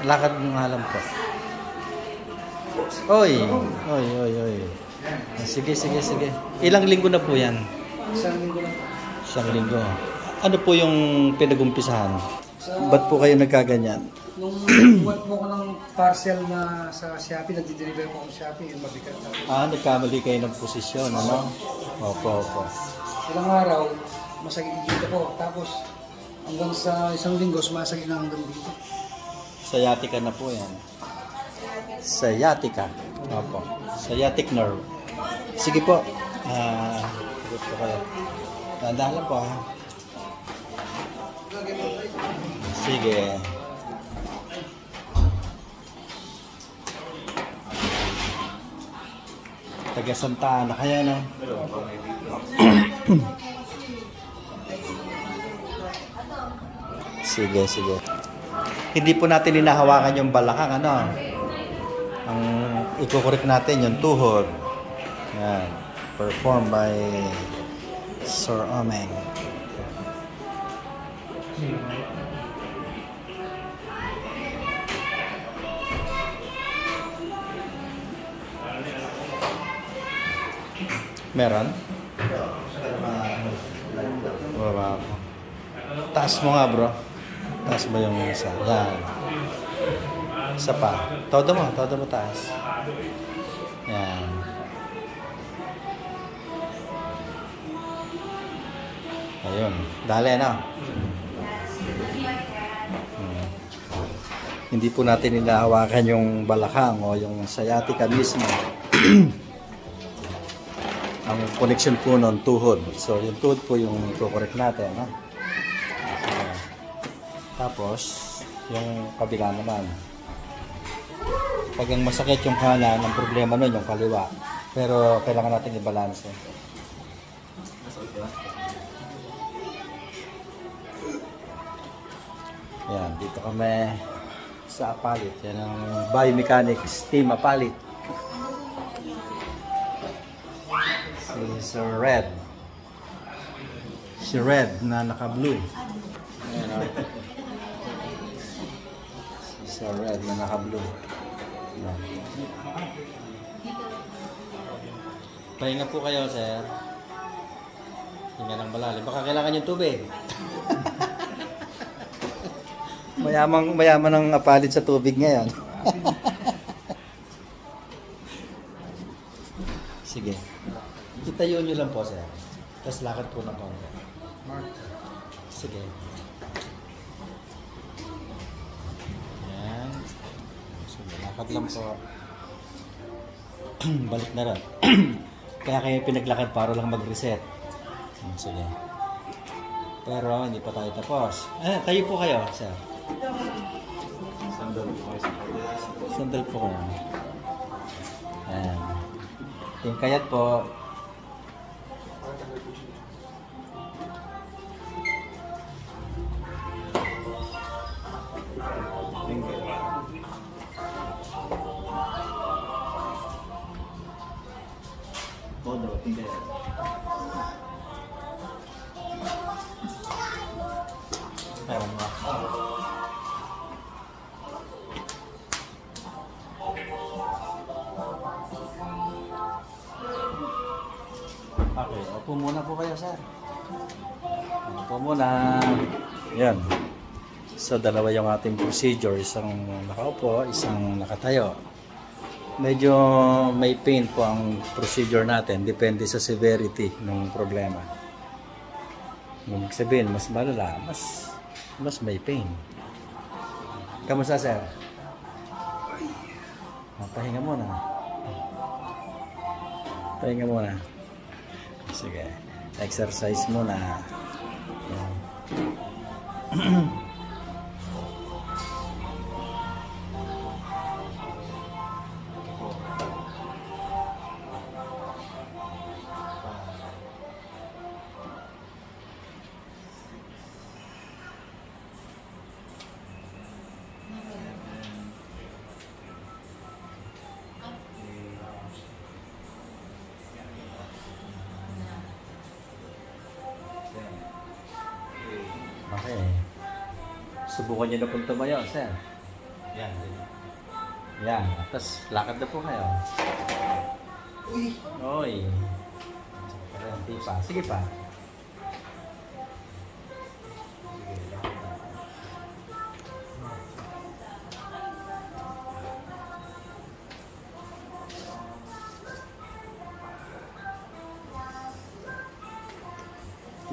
Lakad mo nga lang po. Oy. Oy, oy, oy. Sige, sige, sige. Ilang linggo na po yan? Isang linggo lang. Isang linggo. Ano po yung pinag-umpisahan? Ba't po kayo nagkaganyan? Nung buwan po ko ng parcel na sa Shopee, nag-deliver po ako sa Shopee, yung mabigat. Nagkamali kayo ng posisyon, ano? Opo, opo. Ilang araw, masagin dito po. Tapos, hanggang sa isang linggo, sumasagin na hanggang dito. Sciatica na po yan. Sciatica. Opo. Sciatic nerve. Sige po. Sagot po kayo. Tandaan lang po, ha? Sige. Taga Santa Ana kaya na. Sige, sige. Hindi po natin hinahawakan yung balakang, ano. Ang ikukorek natin yung tuhod. Yan. Performed by Sir Omeng. Meron? Baba ako. Taas mo nga, bro. Taas mo yung isa. Yan. Isa pa. Todo mo taas. Yan. Ayun. Dali, no? Hindi po natin hinahawakan yung balakang o yung sciatica mismo. Ang connection po nun, tuhod. So, yung tuhod po yung kukorek natin. No? Tapos, yung kabila naman. Pag ang masakit yung kanan, ang problema nun yung kaliwa. Pero, kailangan natin i-balance. Yan, dito kami sa apalit. Yan ang biomechanics team apalit. Si Red. Si Red na naka-blue. Ayan o. Si Red na naka-blue. Ayan. Pahinga po kayo, sir. Hinga ng malalim. Baka kailangan yung tubig. Mayaman ang apalit sa tubig ngayon. Sige. Itayo nyo lang po, sir. Tapos lakad po ng konti. Sige. Yan. Sige, lakad lang po. Balik na rin. Kaya kayo pinaglakad para lang mag-reset. Sige. Pero hindi pa tayo tapos. Tayo po kayo, sir. Sandal po kayo. Sandal po kayo. Ayan. Yung kayat po. Meron ba? Okay, upo muna po kayo, sir. Upo muna. Yan. So, dalawa yung ating procedure. Isang nakaupo, isang nakatayo. Medyo may pain po ang procedure natin. Depende sa severity ng problema. Ibig sabihin, mas malala, mas may pain. Kamusta, sir? Pahinga muna. Pahinga muna. Sige. Exercise muna. Okay. Subukan niyo na kung tumayo, sir. Yan, ganyan. Yan. Tapos, lakad na po kayo. Uy! Oy. Hindi pa. Sige pa.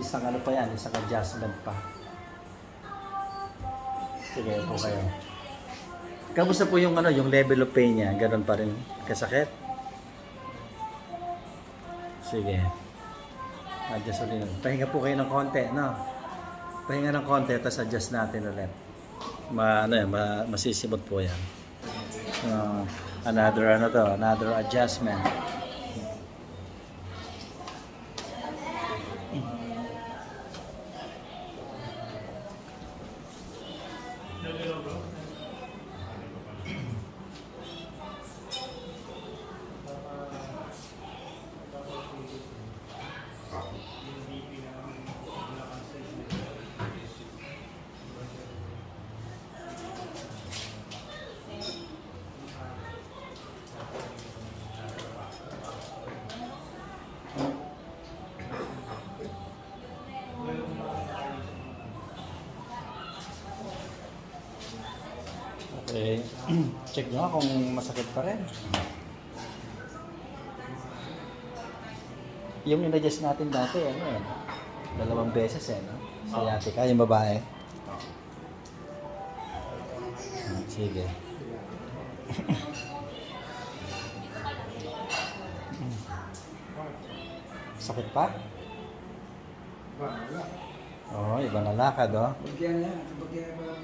Isang ano pa yan, isang adjustment pa. Sige po kayo. Kamusta po yung ano, yung level of pain niya? Ganon pa rin kasakit? Sige. Adjust ulit. Pahinga po kayo ng konti, no? Pahinga ng konti, tapos adjust natin ulit. Masisimot po yan. Another adjustment. Okay. Check nyo kung masakit pa rin. Yung in-adjust natin dati, ano eh, 2 beses no? Sciatica, yung babae. Sige. Sakit pa? Oo, iba na lakad, oh. Bagya na yan. Bagya ba?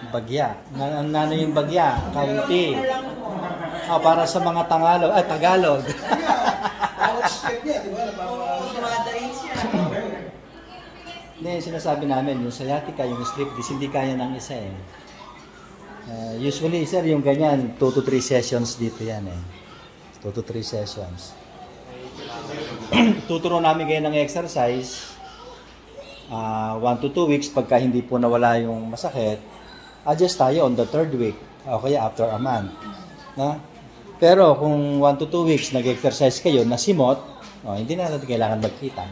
Bagya. Ano yung bagya? Kaunti. Para sa mga Tagalog. Tagalog. Bawat step niya, di ba? Dumadain siya. Hindi, sinasabi namin, yung sciatica, yung slip disc, hindi kaya ng isa eh. Usually, sir, yung ganyan, 2 to 3 sessions dito yan eh. 2 to 3 sessions. Tuturo namin kayo ng exercise. 1 to 2 weeks, pagka hindi po nawala yung masakit, adjust tayo on the 3rd week. O kaya after a month. Na? Pero kung 1 to 2 weeks nag-exercise kayo, nasimot, hindi na natin kailangan magkita.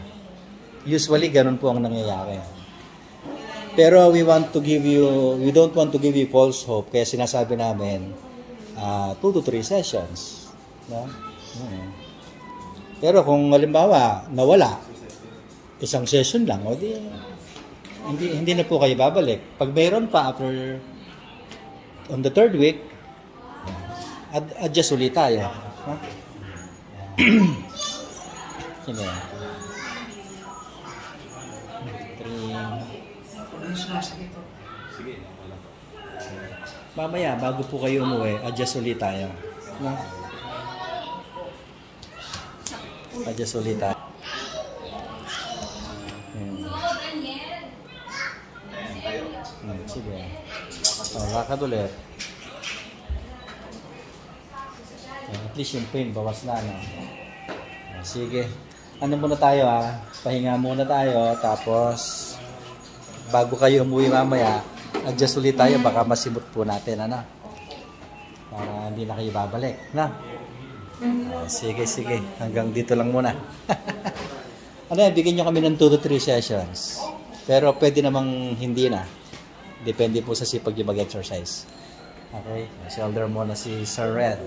Usually, ganun po ang nangyayari. Pero we don't want to give you false hope. Kaya sinasabi namin, 2 to 3 sessions. No? Pero kung halimbawa, nawala, isang session lang, hindi na po kayo babalik. Pag mayroon pa after on the 3rd week, adjust ulit tayo. Huh? Sige. 3. Sige. Mamaya, bago po kayo umuwi, adjust ulit tayo. No? Adjust ulit tayo. Sige. Lakad ulit. At least yung pain, bawas na. No? Sige. Ano muna tayo pahinga muna tayo. Tapos, bago kayo umuwi mamaya, adjust ulit tayo. Baka masimot po natin. Ano? Para hindi na kayo babalik. Na? Sige. Hanggang dito lang muna. Bigyan nyo kami ng 2 to 3 sessions. Pero pwede namang hindi na. Depende po sa sipag yung mag-exercise. Okay? Shoulder muna si Sir Red.